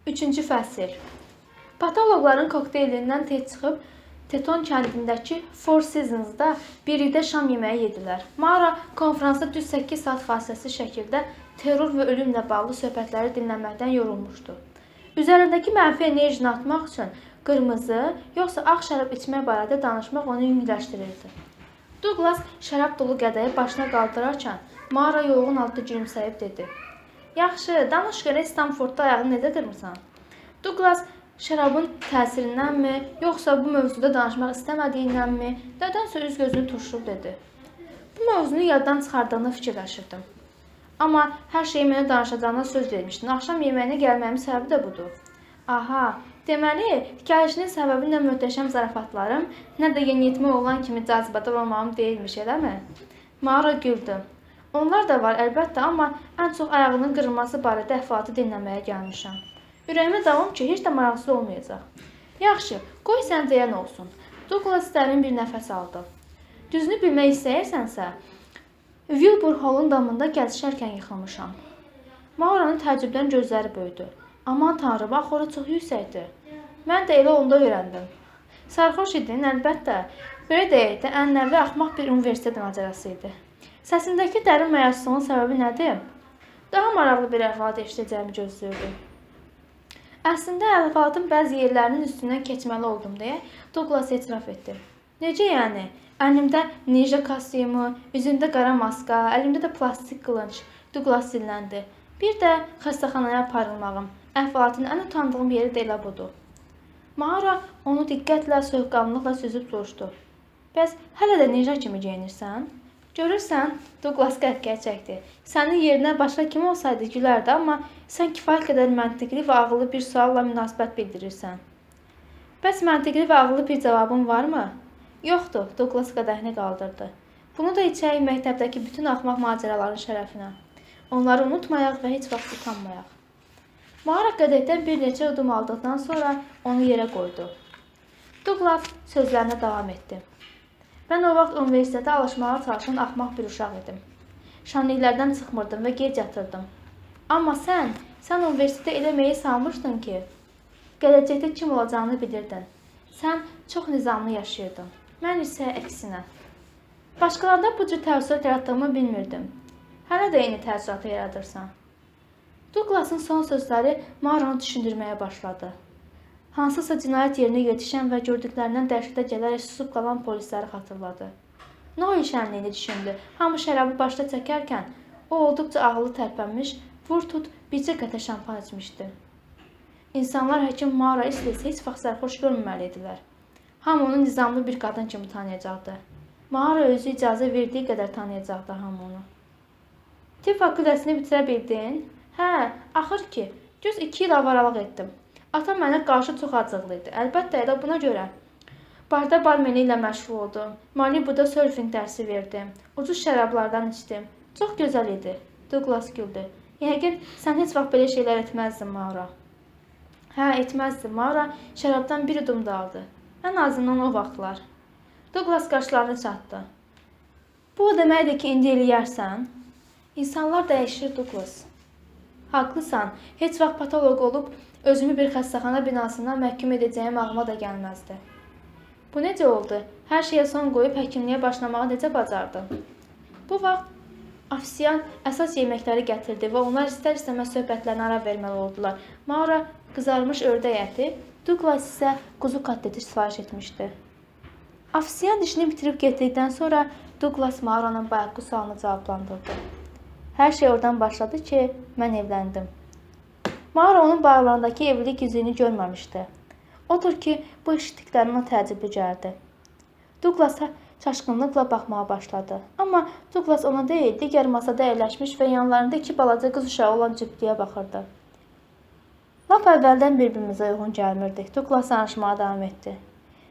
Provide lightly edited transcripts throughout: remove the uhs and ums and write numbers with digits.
3-cü fəsil. Patoloqların kokteylindən tez çıxıb, Teton kəndindəki Four Seasons-da birlikdə şam yeməyi yedilər. Mara konfransda düz 8 saat fasiləsiz şəkildə terror və ölümlə bağlı söhbətləri dinləməkdən yorulmuşdu. Üzərindəki mənfi enerjini atmaq üçün qırmızı, yoxsa ağ şərab içmək barədə danışmaq onu yüngülləşdirirdi. Douglas şərab dolu qədəyi başına qaldırarkən Mara yoğun halda gülümsəyib dedi. Yaxşı, danış görə Stanfordda ayağını necə qırmırsan? Douglas şərabın təsirindənmi, yoxsa bu mövzuda danışmaq istəmədiyindənmi, nədənsə üz gözünü turşub dedi. Bu mövzunu yaddan çıxardığını fikirləşirdim. Amma hər şeyi mənə danışacağına söz vermişdin. Axşam yeməyinə gəlməyimin səbəbi də budur. Aha, deməli, hekayəçinin səbəbi nə möhtəşəm zarafatlarım, nə də yeniyetmə olan kimi cazibədar olmağım deyilmiş, eləmi? Mara güldü. Onlar da var əlbəttə, amma ən çox ayağının qırılması barədə əhvalatı dinləməyə gəlmişəm. Ürəyimə davam ki, heç də maraqsız olmayacaq. Yaxşı, qoy sən deyən olsun. Douglas dərin bir nəfəs aldı. Düzünü bilmək istəyirsənsə, Wilbur Hall'un damında gəzişərkən yıxılmışam. Maura'nın təəccübdən gözləri böyüdü. Aman tanrım, axı ora çox yüksəkdir. Mən də elə onda öyrəndim. Sarxoş idin, əlbəttə. Belə deyək də, ənənəvi axmaq bir universitet macərası idi. Səsindəki dərin məyusluğun səbəbi nədir? Daha maraqlı bir əhvalat eşidəcəyimi gözləyirdim. Əslində, əhvalatın bəzi yerlərinin üstündən keçməli oldum deyə Douglas etiraf etdi. Necə yəni? Əlimdə ninja kostyumu, üzümdə qara maska, əlimdə də plastik qılınc. Douglas dilləndi. Bir də xəstəxanaya aparılmağım. Əhvalatın ən utandığım yeri də elə budur. Mara onu diqqətlə, soyuqqanlıqla süzüb soruşdu. Bəs hələ də ninja kimi geyinirsən? Görürsən, Douglas qəhqəhə çəkdi. Sənin yerinə başqa kim olsaydı gülərdi, amma sən kifayət qədər məntiqli və ağıllı bir sualla münasibət bildirirsən. Bəs məntiqli və ağıllı bir cavabın varmı? Yoxdur, Douglas qədəhini qaldırdı. Bunu da içək məktəbdəki bütün axmaq macəraların şərəfinə. Onları unutmayaq və heç vaxt utanmayaq. Mara qədəhdən bir neçə udum aldıqdan sonra onu yerə qoydu. Douglas sözlərinə davam etdi. Mən o vaxt universitetə alışmağa çalışan axmaq bir uşaq idim. Şənliklərdən çıxmırdım və gec yatırdım. Amma sən universitetə elə meyil salmışdın ki, gələcəkdə kim olacağını bilirdin. Sən çox nizamlı yaşayırdın. Mən isə əksinə. Başqalarında bu cür təəssürat yaratdığımı bilmirdim. Hələ də eyni təəssüratı yaradırsan. Douglas'ın son sözləri Mara'nı düşündürməyə başladı. Hansısa cinayət yerinə yetişən və gördüklərindən dəhşətə gələrək susub qalan polisləri xatırladı. Noel şənliyini düşündü. Hamı şərabı başda çəkərkən o olduqca ağıllı tərpənmiş, vur-tut bircə qədə şampan içmişdi. İnsanlar həkim Mara istəsə heç vaxt sərxoş görməməliydilər. Hamı onu nizamlı bir qadın kimi tanıyacaqdı. Mara özü icazə verdiyi qədər tanıyacaqdı hamı onu. Tibb fakültəsini bitirə bildin? Hə, axır ki, düz 2 il avaralıq etdim. Atam mənə qarşı çox acıqlı idi. Əlbəttə elə buna görə. Barda barmeni ilə məşğul oldum. Malibu'da surfing dərsi verdim. Ucuz şərablardan içdim. Çox gözəl idi. Douglas güldü. Yəqin sən heç vaxt belə şeylər etməzdin, Mara. Hə, etməzdim. Mara şərabdan bir udum da aldı. Ən azından o vaxtlar. Douglas qaşlarını çatdı. Bu o deməkdir ki, indi eləyərsən. İnsanlar dəyişir, Douglas. Haqlısan. Heç vaxt patoloq olub özümü bir xəstəxana binasından məhkum edəcəyim ağlıma da gəlməzdi. Bu necə oldu? Hər şeyə son qoyub həkimliyə başlamağı necə bacardın? Bu vaxt ofisiant əsas yeməkləri gətirdi və onlar istər-istəməz söhbətlərinə ara verməli oldular. Mara qızarmış ördək əti, Douglas isə quzu kotleti sifariş etmişdi. Ofisiant işini bitirib getdikdən sonra Douglas Mara'nın bayaqkı sualını cavablandırdı. Hər şey oradan başladı ki, mən evləndim. Mara onun bağlarındakı evlilik yüzüğünü görməmişdi. Odur ki, bu eşitdiklərinə təəccüblü gəldi. Douglas'a çaşqınlıqla baxmağa başladı. Amma Douglas ona deyil, digər masada əyləşmiş və yanlarında 2 balaca qız uşağı olan cütlüyə baxırdı. Lap əvvəldən bir-birimizə uyğun gəlmirdik. Douglas danışmağa davam etdi.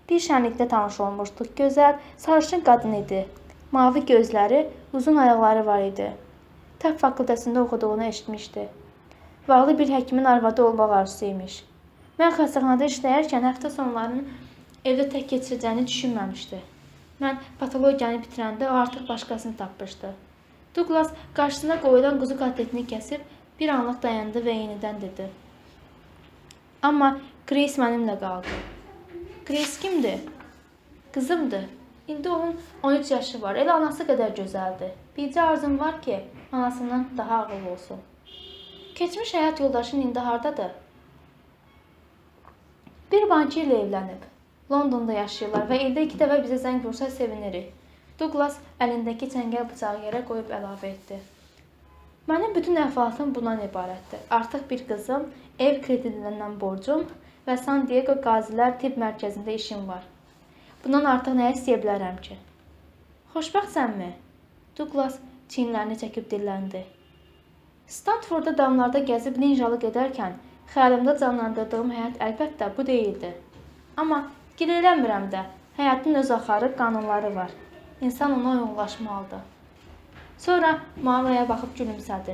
Bir şənlikdə tanış olmuşduq. Gözəl, sarışın qadın idi. Mavi gözləri, uzun ayaqları var idi. Tibb fakültəsində oxuduğunu eşitmişdi. Bağlı bir həkimin arvadı olmaq arzusuymuş. Mən xəstəxanada işləyərkən həftə sonlarını evdə tək keçirəcəyini düşünməmişdi. Mən patologiyanı bitirəndə o artıq başqasını tapmışdı. Douglas qarşısına qoyulan quzu kotletini kəsib bir anlıq dayandı və yenidən dedi. Amma Grace mənimlə qaldı. Grace kimdir? Qızımdır. İndi onun 13 yaşı var. Elə anası qədər gözəldir. Bircə arzum var ki, anasından daha ağıllı olsun. Keçmiş həyat yoldaşın indi hardadır? Bir bankirlə evlənib. Londonda yaşayırlar və ildə 2 dəfə bizə zəng vursa sevinirik. Douglas əlindəki çəngəl bıçağı yerə qoyub əlavə etdi. Mənim bütün əhvalatım bundan ibarətdir. Artıq bir qızım, ev kredilərindən borcum və San Diego Qazilər Tibb Mərkəzində işim var. Bundan artıq nə istəyə bilərəm ki? Xoşbəxtsənmi? Douglas çiyinlərini çəkib dilləndi. Stanfordda damlarda gəzib ninjalıq edərkən xəyalimdə canlandırdığım həyat əlbəttə bu deyildi. Amma gilələnmirəm də, həyatın öz axarı, qanunları var. İnsan ona uyğunlaşmalıdır. Sonra Mauraya baxıb gülümsədi.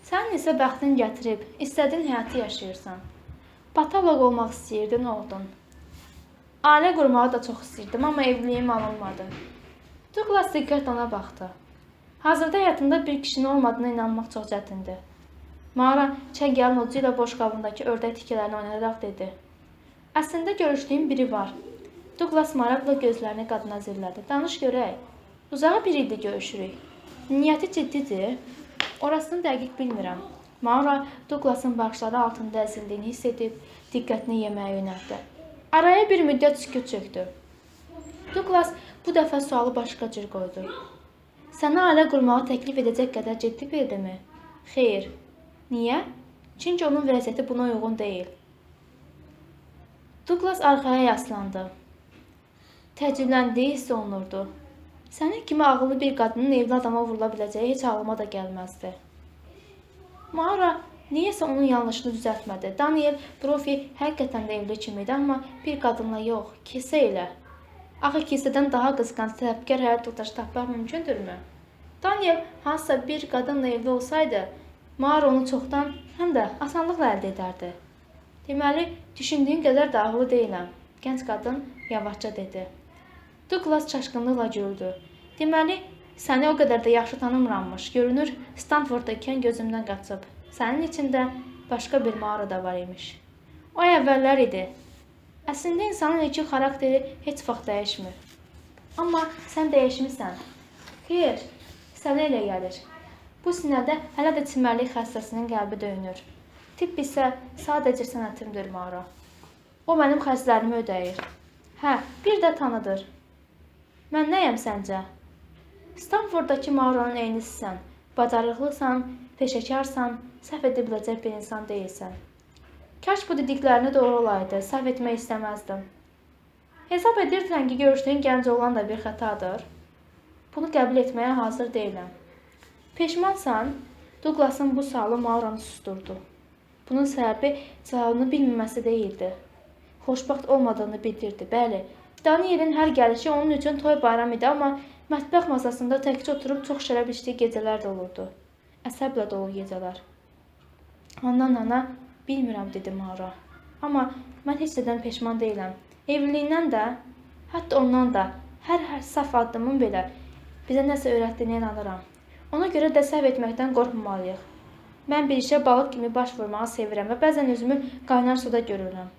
Sənin isə bəxtin gətirib, istədiyin həyatı yaşayırsan. Patolog olmaq istəyirdin, oldun. Ailə qurmağı da çox istəyirdim, amma evliliyim alınmadı. Douglas diqqətlə ona baxdı. Hazırda həyatında bir kişinin olmadığına inanmaq çox çətindir. Maura çəngəlin ucu ilə boş qabındakı ördək tikələrini oynadaraq dedi. Əslində görüşdüyüm biri var. Douglas maraqla gözlərini qadına zillədi. Danış görək. Uzağa bir ildir görüşürük. Niyyəti ciddidir. Orasını dəqiq bilmirəm. Maura Douglasın baxışları altında əzildiyini hiss edib diqqətini yeməyə yönəltdi. Araya bir müddət sükut çökdü. Douglas bu dəfə sualı başqa cür qoydu. Sənə ailə qurmağı təklif edəcək qədər ciddi bildimi? Xeyr. Niyə? Çünki onun vəziyyəti buna uyğun deyil. Douglas arxaya yaslandı. Təəccübləndiyi hiss olunurdu. Sənin kimi ağıllı bir qadının evli adama vurula biləcəyi heç ağlıma da gəlməzdi. Maura niyəsə onun yanlışını düzəltmədi. Daniel Brophy həqiqətən də evli kimi idi, amma bir qadınla yox, kilsə ilə. Axı kilsədən daha qısqanc, təvəkkar həyat yoldaşı tapmaq mümkündürmü? Daniel hansısa bir qadınla evli olsaydı, Maura onu çoxdan, həm də asanlıqla əldə edərdi. Deməli, düşündüyün qədər də ağıllı deyiləm, gənc qadın yavaşca dedi. Douglas çaşqınlıqla güldü. Deməli, səni o qədər də yaxşı tanımırammış. Görünür, Stanfordda ikən gözümdən qaçıb. Sənin içində başqa bir Maura da var imiş. O əvvəllər idi. Əslində insanın ilkin xarakteri heç vaxt dəyişmir. Amma sən dəyişmirsən. Xeyr, sənə elə gəlir. Bu sinədə hələ də çimərlik xəstəsinin qəlbi döyünür. Tibb isə sadəcə sənətimdir, Maura. O mənim xərclərimi ödəyir. Hə, bir də tanıdır. Mən nəyəm səncə? Stanforddakı Mauranın eynisisən, bacarıqlısan, peşəkarsan, səhv edə biləcək bir insan deyilsən. Kaş bu dediklərini doğru olaydı, səhv etmək istəməzdim. Hesab edirsən ki, görüşdüyün gənc olan da bir xətadır. Bunu qəbul etməyə hazır deyiləm. Peşmansan? Douglasın bu sualı Mauranı susturdu. Bunun səbəbi cavabını bilməməsi deyildi. Xoşbəxt olmadığını bildirdi, bəli. Danielin hər gəlişi onun üçün toy bayram idi, amma mətbəx masasında təkcə oturub çox şərab içdiyi gecələr də olurdu. Əsəblə dolu gecələr. Ana, bilmirəm, dedi Maura. Amma mən heç nədən peşman deyiləm. Evliliyindən də, hətta ondan da, hər saf addımın belə bizə nəsə öyrətdiyinə inanıram. Ona görə də səhv etməkdən qorxmamalıyıq. Mən bir işə balıq kimi baş vurmağı sevirəm və bəzən özümü qaynar suda görürəm.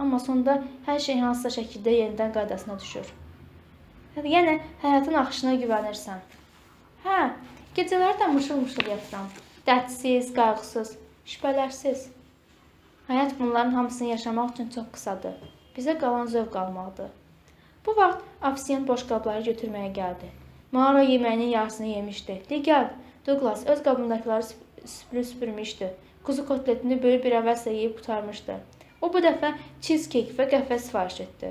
Amma sonda hər şey hansısa şəkildə yenidən qaydasına düşür. Yəni, həyatın axışına güvənirsən. Hə, gecələri də mışıl-mışıl yatıram. Dərdsiz, qayğısız, şübhələrsiz. Həyat bunların hamısını yaşamaq üçün çox qısadır. Bizə qalan zövq almalıdır. Bu vaxt ofisiyant boşqabları götürməyə gəldi. Maura yeməyinin yarısını yemişdi. De gəl, Douglas öz qabındakıları süpürmüşdü. Kuzu kotletini böyük bir əvəzlə yeyib qutarmışdı. O bu dəfə cheesecake və qəhvə sifariş etdi.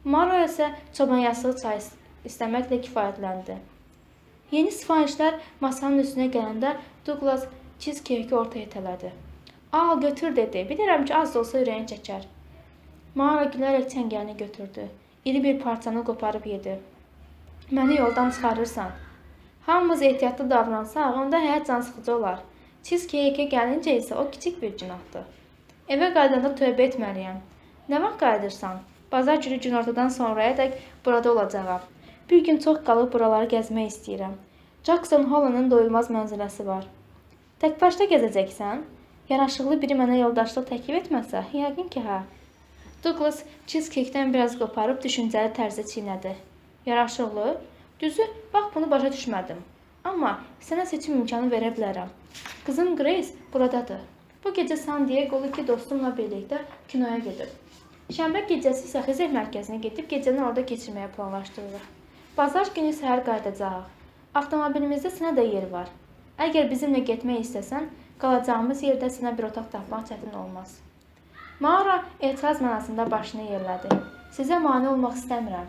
Maura isə çoban yasığı çay istəməklə kifayətləndi. Yeni sifarişlər masanın üstünə gələndə Douglas cheesecake-i ortaya itələdi. Al, götür, dedi. Bilirəm ki, az da olsa ürəyin çəkər. Maura gülərək çəngəlini götürdü. İri bir parçanı qoparıb yedi. Məni yoldan çıxarırsan. Hamımız ehtiyatlı davransaq, onda həyat cansıxıcı olar. Cheesecake-ə gəlincə isə o kiçik bir günahdır. Evə qaydanda tövbə etməliyəm. Nə vaxt qayıdırsan? Bazar günü günortadan sonraya dək burada olacağam. Bir gün çox qalıb buraları gəzmək istəyirəm. Jackson Holland'ın doyulmaz mənzərəsi var. Tək başda gəzəcəksən? Yaraşıqlı biri mənə yoldaşlıq təklif etməsə, yəqin ki, hə. Douglas cheesecake-dən biraz qoparıb düşüncəli tərzdə çiynədi. Yaraşıqlı? Düzü, bax bunu başa düşmədim. Amma sənə seçim imkanı verə bilərəm. Qızım Grace buradadır. Bu gecə San Diego iki dostumla birlikdə kinoya gedib. Şənbə gecəsi isə xizək mərkəzinə gedib gecəni orada keçirməyə planlaşdırırıq. Bazar günü səhər qayıdacağıq. Avtomobilimizdə sənə də yer var. Əgər bizimlə getmək istəsən, qalacağımız yerdə sənə bir otaq tapmaq çətin olmaz. Maura etiraz mənasında başını yerlədi. Sizə mane olmaq istəmirəm.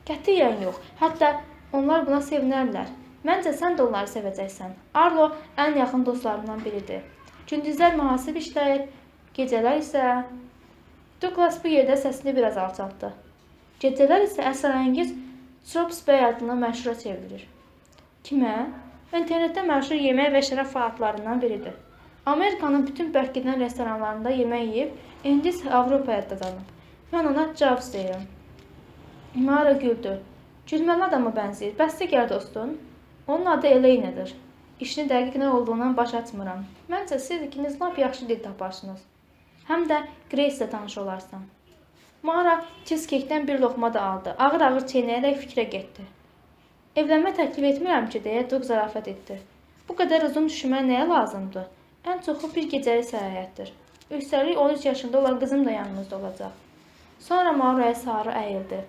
Qətiyyən yox. Hətta onlar buna sevinərlər. Məncə sən də onları sevəcəksən. Arlo ən yaxın dostlarımdan biridir. Gündüzlər mühasib işləyir, gecələr isə... Douglas bu yerdə səsini biraz alçaltdı. Gecələr isə əsrarəngiz Chops Bay adına məşhura çevrilir. Kimə? İnternetdə məşhur yemək və şərab fəaliyyətlərindən biridir. Amerikanın bütün bərk gedən restoranlarında yemək yeyib, indi isə Avropaya dadanıb. Mən ona Jobs deyirəm. Maura güldü. Gülməli adama bənzəyir. Bəstəkar dostun? Onun adı Elaine'dir. İşini dəqiq nə olduğundan baş açmıram. Məncə siz ikiniz lap yaxşı dil taparsınız. Həm də Grace ilə tanış olarsan. Maura cheesecake-dən bir loxma da aldı. Ağır-ağır çeynəyərək fikrə getdi. Evlənmə təklif etmirəm ki, deyə Doug zarafat etdi. Bu qədər uzun düşünmək nəyə lazımdır? Ən çoxu bir gecəlik səyahətdir. Üstəlik 13 yaşında olan qızım da yanımızda olacaq. Sonra Maura'ya sarı əyildi.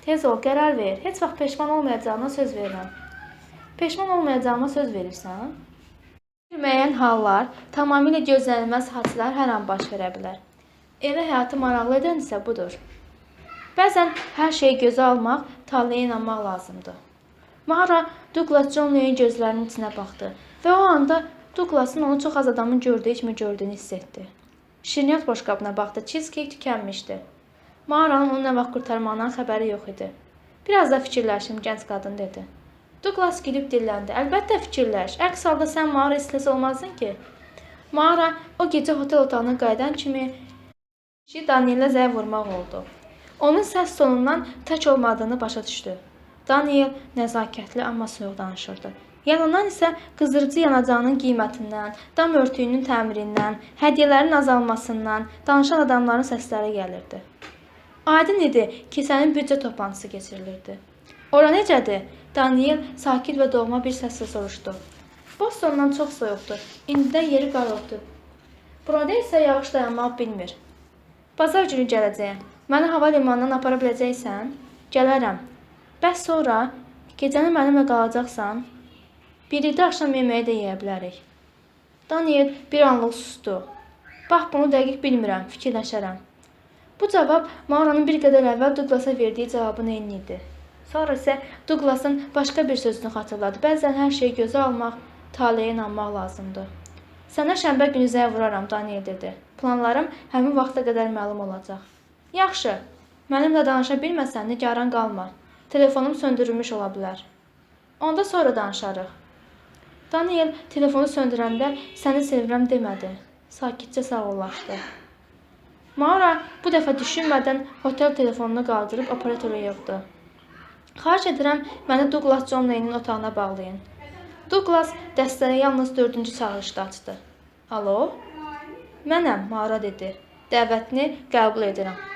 Tez ol, qərar ver. Heç vaxt peşman olmayacağına söz verirəm. Peşman olmayacağıma söz verirsən? Müəyyən hallar, tamamilə gözlənilməz hadisələr hər an baş verə bilər. Elə həyatı maraqlı edən isə budur. Bəzən hər şeyi gözə almaq, taleyə inanmaq lazımdır. Maura Douglas Johnley'in gözlərinin içinə baxdı və o anda Douglas'ın onu çox az adamın gördüyünü hiss etdi. Şirniyyat boşqabına baxdı, cheesecake tükənmişdi. Maura'nın onu nə vaxt qurtarmağından xəbəri yox idi. Biraz da fikirləşim, gənc qadın dedi. Douglas gülüb dilləndi. Əlbəttə fikirləş, əks halda sən Maura istəsə olmazdın ki. Maura o gecə hotel otağına qayıdan kimi Danielə zəng vurmaq oldu. Onun səs tonundan tək olmadığını başa düşdü. Daniel nəzakətli, amma soyuq danışırdı. Yanından isə qızdırıcı yanacağının qiymətindən, dam örtüyünün təmirindən, hədiyyələrin azalmasından danışan adamların səsləri gəlirdi. Aydın idi ki, sənin büdcə toplantısı keçirilirdi. Ora necədir? Daniel sakit və doğma bir səslə soruşdu. Bostondan çox soyuqdur. İndidən yeri qar örtüb. Burada isə yağış dayanmaq bilmir. Bazar günü gələcəyəm. Məni hava limanından apara biləcəksən? Gələrəm. Bəs sonra gecəni mənimlə qalacaqsan? Birlikdə axşam yeməyi də yeyə bilərik. Daniel bir anlıq sustu. Bax, bunu dəqiq bilmirəm, fikirləşərəm. Bu cavab Maura'nın bir qədər əvvəl Douglas'a verdiyi cavabın eyni idi. Sonra isə Douglas'ın başqa bir sözünü xatırladı. Bəzən hər şeyi gözə almaq, taleyə inanmaq lazımdır. Sənə şənbə günü zəng vuraram, Daniel dedi. Planlarım həmin vaxta qədər məlum olacaq. Yaxşı, mənimlə danışa bilməsən, nigaran qalma. Telefonum söndürülmüş ola bilər. Onda sonra danışarıq. Daniel telefonu söndürəndə səni sevirəm demədi. Sakitcə sağollaşdı. Maura bu dəfə düşünmədən hotel telefonunu qaldırıb operatora yığdı. Xahiş edirəm, məni Douglas Johnley'nin otağına bağlayın. Douglas dəstəni yalnız 4-cü çağırışda açdı. Alo? Mənəm, Maura dedi. Dəvətini qəbul edirəm.